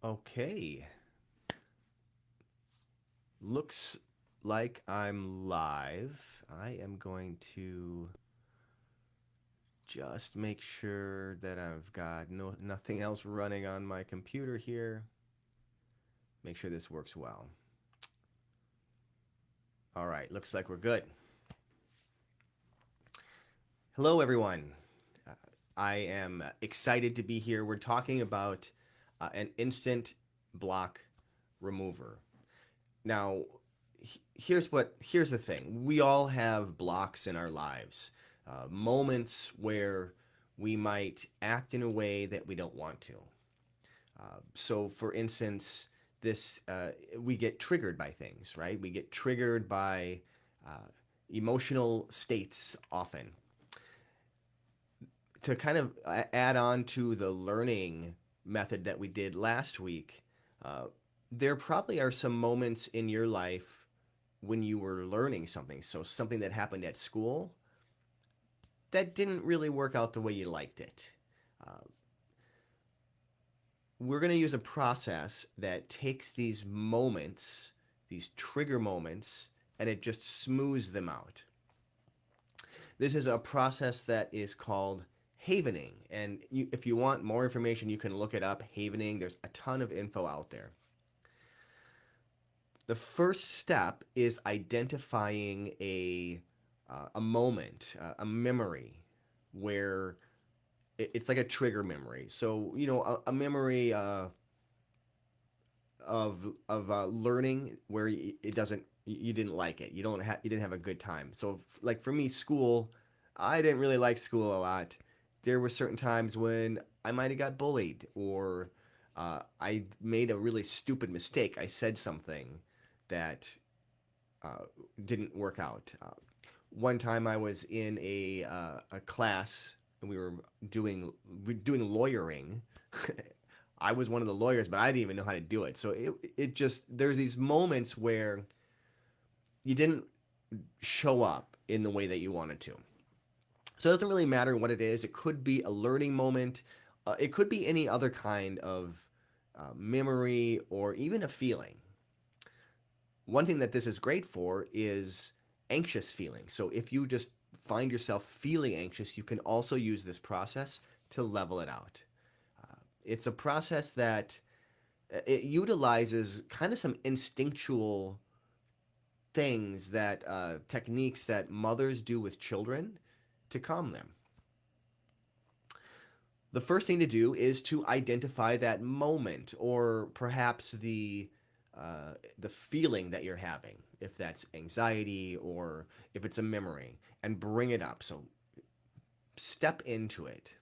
Okay, looks like I'm live. I am going to just make sure that I've got nothing else running on my computer here. Make sure this works well. All right, looks like we're good. Hello, everyone. Uh, I am excited to be here. We're talking about an instant block remover. Now, here's the thing. We all have blocks in our lives, moments where we might act in a way that we don't want to. So, for instance, this we get triggered by things, right? We get triggered by uh, emotional states often. To kind of add on to the learning method that we did last week, uh, there probably are some moments in your life when you were learning something. So something that happened at school that didn't really work out the way you liked it. Uh, we're going to use a process that takes these moments, these trigger moments, and it just smooths them out. This is a process that is called havening. And if you want more information, you can look it up. Havening, there's a ton of info out there. The first step is identifying a moment, a memory where it's like a trigger memory. So, a memory of learning where it doesn't you didn't like it. You didn't have a good time. So like for me, school, I didn't really like school a lot. There were certain times when I might have got bullied or I made a really stupid mistake. I said something that uh, didn't work out. One time I was in a class and we were doing lawyering. I was one of the lawyers, but I didn't even know how to do it. So it just there's these moments where you didn't show up in the way that you wanted to. So it doesn't really matter what it is. It could be a learning moment. It could be any other kind of memory or even a feeling. One thing that this is great for is anxious feelings. So if you just find yourself feeling anxious, you can also use this process to level it out. It's a process that it utilizes kind of some instinctual things that techniques that mothers do with children to calm them. The first thing to do is to identify that moment or perhaps the feeling that you're having, if that's anxiety or if it's a memory, and bring it up. So step into it.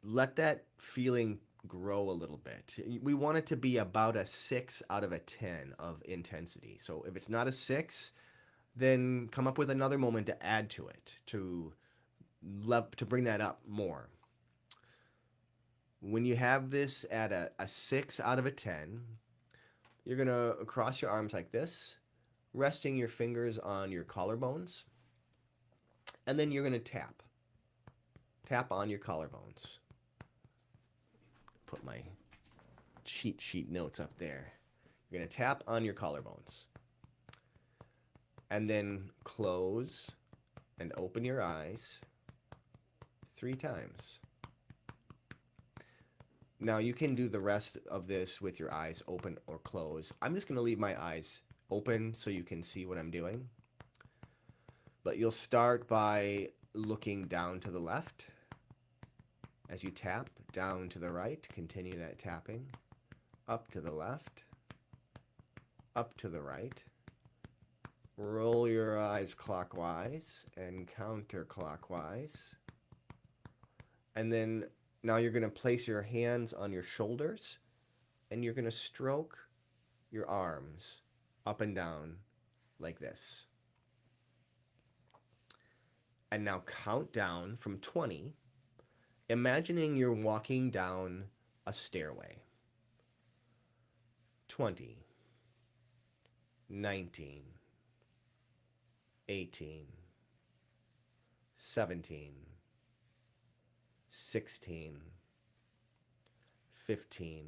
Let that feeling grow a little bit. We want it to be about a 6 out of a 10 of intensity. So if it's not a 6, then come up with another moment to add to it to bring that up more. When you have this at a 6 out of a 10, you're going to cross your arms like this, resting your fingers on your collarbones, and then you're going to tap on your collarbones. Put my cheat sheet notes up there. You're going to tap on your collarbones, and then close and open your eyes 3 times. Now you can do the rest of this with your eyes open or closed. I'm just going to leave my eyes open so you can see what I'm doing. But you'll start by looking down to the left as you tap, down to the right, continue that tapping, up to the left, up to the right. Roll your eyes clockwise and counterclockwise. And then now you're going to place your hands on your shoulders and you're going to stroke your arms up and down like this. And now count down from 20, imagining you're walking down a stairway. 20, 19, 18, 17, 16, 15,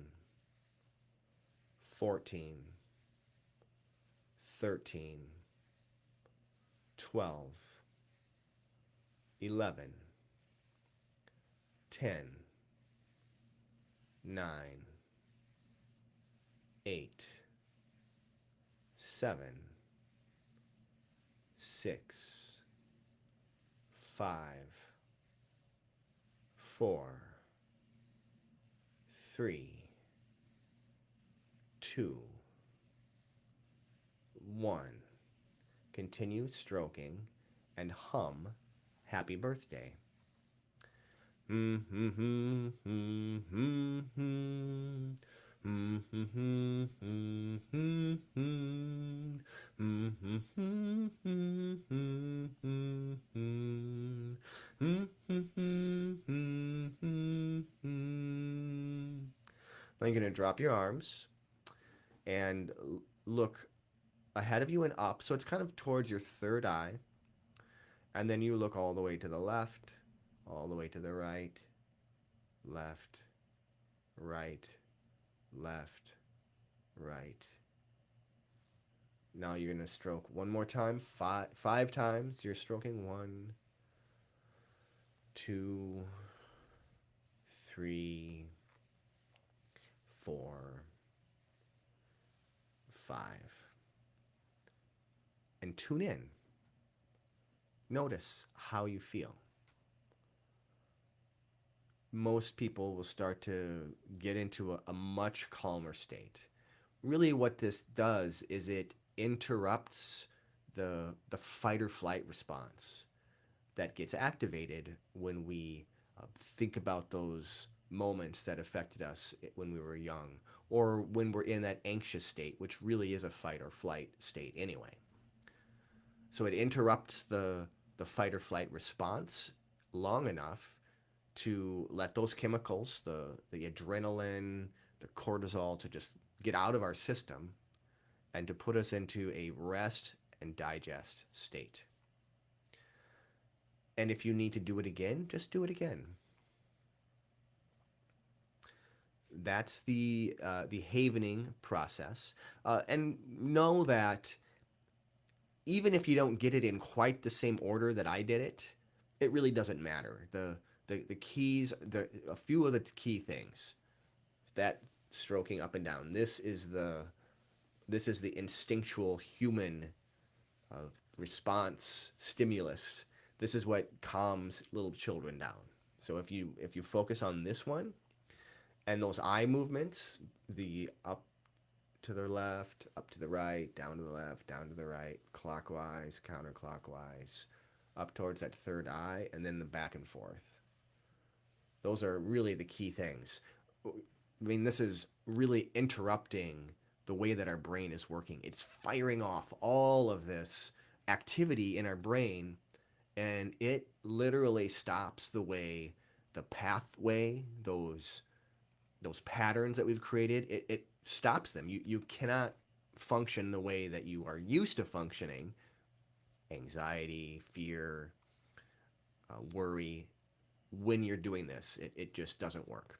14, 13, 12, 11, 10, 9, 8, 7, 6, 5, 4, 3, 2, 1. Continue stroking and hum Happy Birthday. Then you're going to drop your arms and look ahead of you and up. So it's kind of towards your third eye. And then you look all the way to the left, all the way to the right, left, right, left, right. Now you're going to stroke one more time, five times. You're stroking 1, 2, 3, 4, 5. And tune in. Notice how you feel. Most people will start to get into a much calmer state. Really what this does is it interrupts the fight or flight response that gets activated when we think about those moments that affected us when we were young, or when we're in that anxious state, which really is a fight or flight state anyway. So it interrupts the fight or flight response long enough to let those chemicals, the adrenaline, the cortisol, to just get out of our system and to put us into a rest and digest state. And if you need to do it again, just do it again. That's the havening process. And know that even if you don't get it in quite the same order that I did it, it really doesn't matter. The keys, a few of the key things, that stroking up and down. This is the instinctual human uh, response stimulus. This is what calms little children down. So if you focus on this one and those eye movements, the up to the left, up to the right, down to the left, down to the right, clockwise, counterclockwise, up towards that third eye, and then the back and forth. Those are really the key things. I mean, this is really interrupting the way that our brain is working. It's firing off all of this activity in our brain, and it literally stops the way the pathway, those patterns that we've created, it stops them. You cannot function the way that you are used to functioning. Anxiety, fear, worry, when you're doing this, it just doesn't work.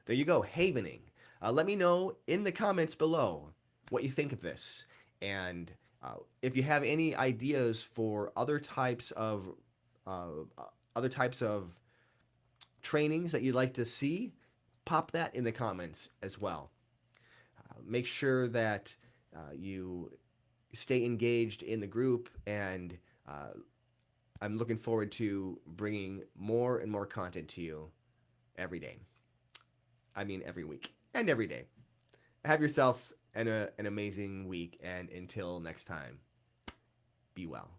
There you go, havening. Let me know in the comments below what you think of this. And if you have any ideas for uh, other types of trainings that you'd like to see, pop that in the comments as well. Make sure that you stay engaged in the group, and I'm looking forward to bringing more and more content to you every day. I mean, every week and every day. Have yourselves an amazing week, and until next time, be well.